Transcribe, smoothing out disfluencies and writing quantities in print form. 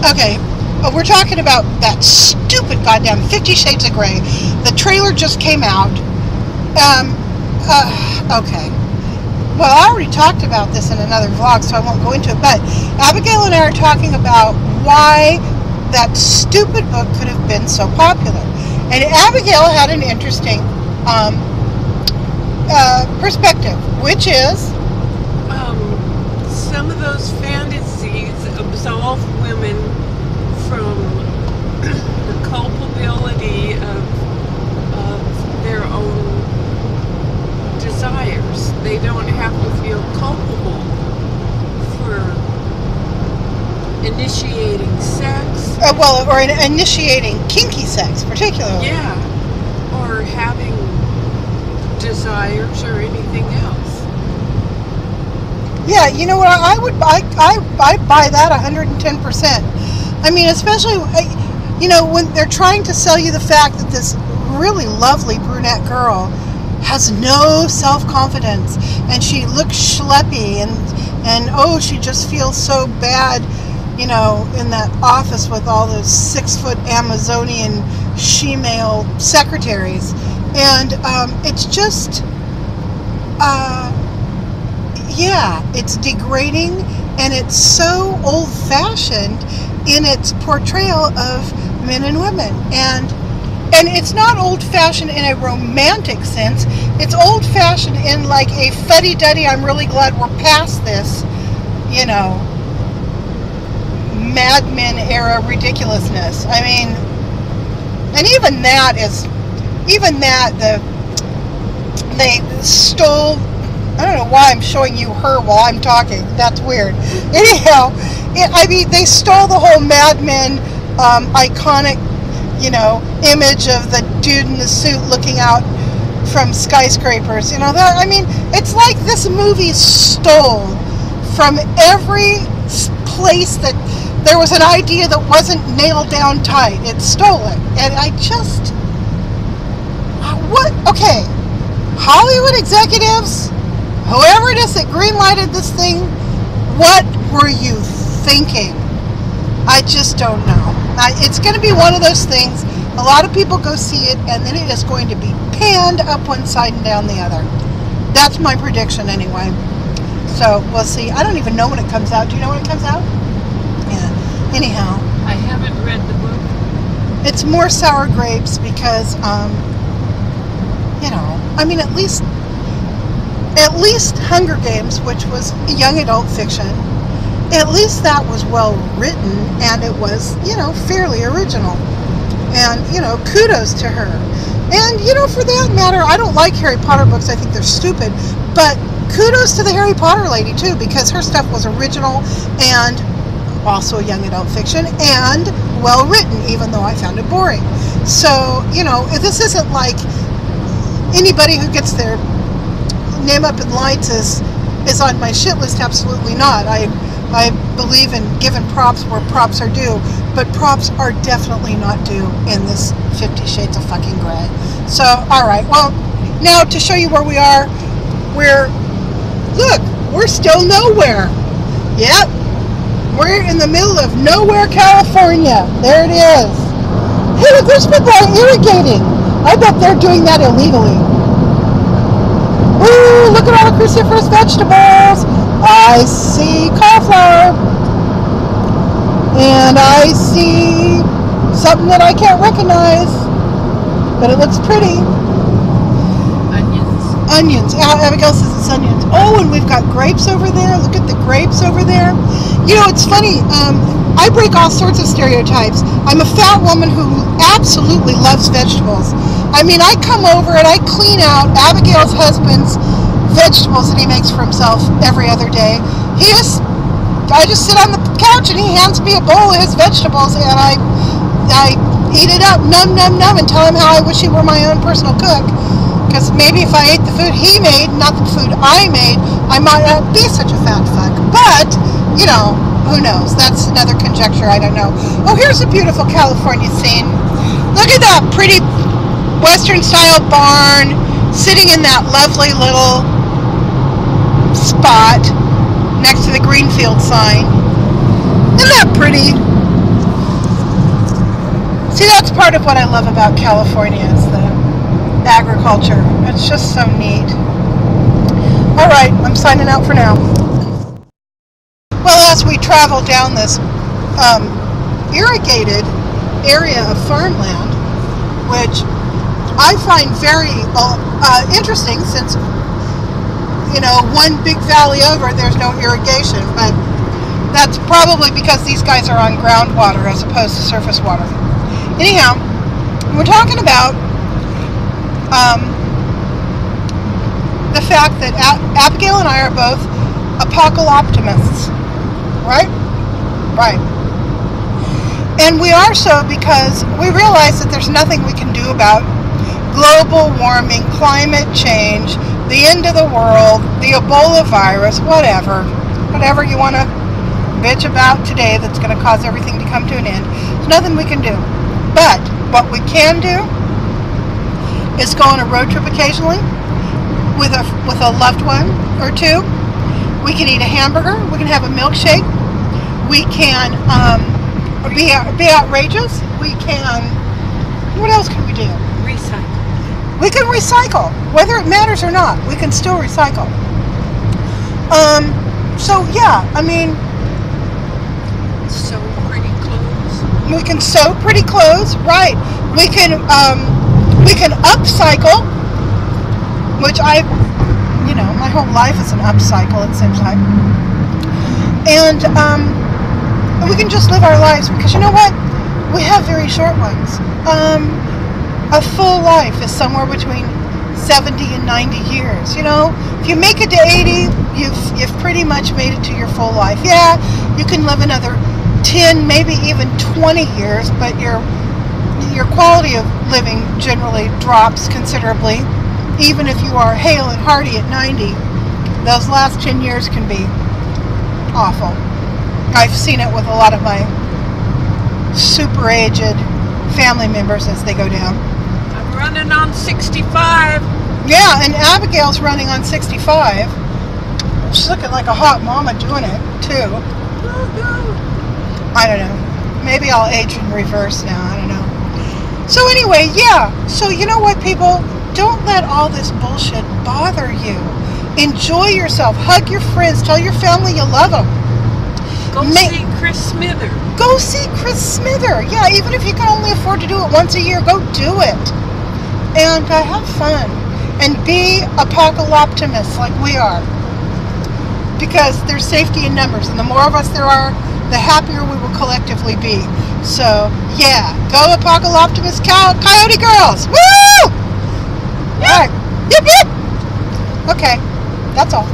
Okay, we're talking about that stupid goddamn 50 Shades of Grey. The trailer just came out. Okay. Well, I already talked about this in another vlog, so I won't go into it, but Abigail and I are talking about why that stupid book could have been so popular. And Abigail had an interesting perspective, which is some of those fantasies absolve women from the culpability of their own desires. They don't have to feel culpable for initiating sex. Or initiating kinky sex, particularly. Yeah, or having desires or anything else. Yeah, you know what? I buy that 110%. I mean, especially, when they're trying to sell you the fact that this really lovely brunette girl has no self-confidence and she looks schleppy and oh, she just feels so bad, in that office with all those 6-foot Amazonian she-male secretaries. And it's just, it's degrading, and it's so old-fashioned in its portrayal of men and women. And it's not old-fashioned in a romantic sense. It's old-fashioned in like a fuddy-duddy, I'm really glad we're past this, Mad Men era ridiculousness. I mean, and they stole, I don't know why I'm showing you her while I'm talking. That's weird. Anyhow, they stole the whole Mad Men iconic, image of the dude in the suit looking out from skyscrapers. It's like this movie stole from every place that there was an idea that wasn't nailed down tight. It stole it. And I just... What? Okay. Hollywood executives, whoever it is that greenlighted this thing, what were you thinking? I just don't know. It's going to be one of those things. A lot of people go see it, and then it is going to be panned up one side and down the other. That's my prediction anyway. So we'll see. I don't even know when it comes out. Do you know when it comes out? Yeah. Anyhow. I haven't read the book. It's more sour grapes because, at least Hunger Games, which was young adult fiction, at least that was well written, and it was, fairly original. And, kudos to her. And, for that matter, I don't like Harry Potter books. I think they're stupid. But kudos to the Harry Potter lady, too, because her stuff was original and also young adult fiction and well written, even though I found it boring. So, this isn't like anybody who gets their name up in lights is on my shit list. Absolutely not. I believe in giving props where props are due, but props are definitely not due in this 50 Shades of fucking Grey. So, alright, well, now to show you where we are, we're still nowhere. Yep, we're in the middle of nowhere, California. There it is. Hey, look, there's people irrigating. I bet they're doing that illegally. Ooh, look at all the cruciferous vegetables. I see cauliflower. And I see something that I can't recognize. But it looks pretty. Onions. Abigail says it's onions. Oh, and we've got grapes over there. Look at the grapes over there. It's funny. I break all sorts of stereotypes. I'm a fat woman who absolutely loves vegetables. I come over and I clean out Abigail's husband's vegetables that he makes for himself every other day. I just sit on the couch and he hands me a bowl of his vegetables, and I eat it up, num, and tell him how I wish he were my own personal cook. Because maybe if I ate the food he made, not the food I made, I might not be such a fat fuck. But, who knows? That's another conjecture. I don't know. Oh, here's a beautiful California scene. Look at that pretty Western-style barn sitting in that lovely little spot next to the Greenfield sign. Isn't that pretty? part of what I love about California is the agriculture. It's just so neat. All right, I'm signing out for now. Well, as we travel down this irrigated area of farmland, which I find very interesting, since, you know, one big valley over, there's no irrigation, but that's probably because these guys are on groundwater as opposed to surface water. Anyhow, we're talking about the fact that Abigail and I are both Apocaloptimists, right? Right. And we are so because we realize that there's nothing we can do about global warming, climate change, the end of the world, the Ebola virus, whatever you want to bitch about today that's going to cause everything to come to an end. There's nothing we can do. But what we can do is go on a road trip occasionally with a loved one or two. We can eat a hamburger. We can have a milkshake. We can be outrageous. We can. What else can we do? Recycle. We can recycle, whether it matters or not. We can still recycle. So yeah, I mean, Sew pretty clothes. we can sew pretty clothes, right? We can upcycle, which my whole life is an upcycle, it seems like. And we can just live our lives, because you know what? We have very short ones. A full life is somewhere between 70 and 90 years. You know, if you make it to 80, you've pretty much made it to your full life. Yeah, you can live another 10, maybe even 20 years, but your quality of living generally drops considerably. Even if you are hale and hearty at 90, those last 10 years can be awful. I've seen it with a lot of my super aged family members as they go down. I'm running on 65. Yeah, and Abigail's running on 65. She's looking like a hot mama doing it, too. I don't know. Maybe I'll age in reverse now. I don't know. So anyway, yeah. So you know what, people? Don't let all this bullshit bother you. Enjoy yourself. Hug your friends. Tell your family you love them. Go see Chris Smither. Go see Chris Smither. Yeah, even if you can only afford to do it once a year, go do it. And have fun. And be Apocaloptimists like we are. Because there's safety in numbers. And the more of us there are, the happier we will collectively be. So, yeah. Go Apocaloptimist Coyote Girls. Woo! All right. Yip, yip. Okay. That's all.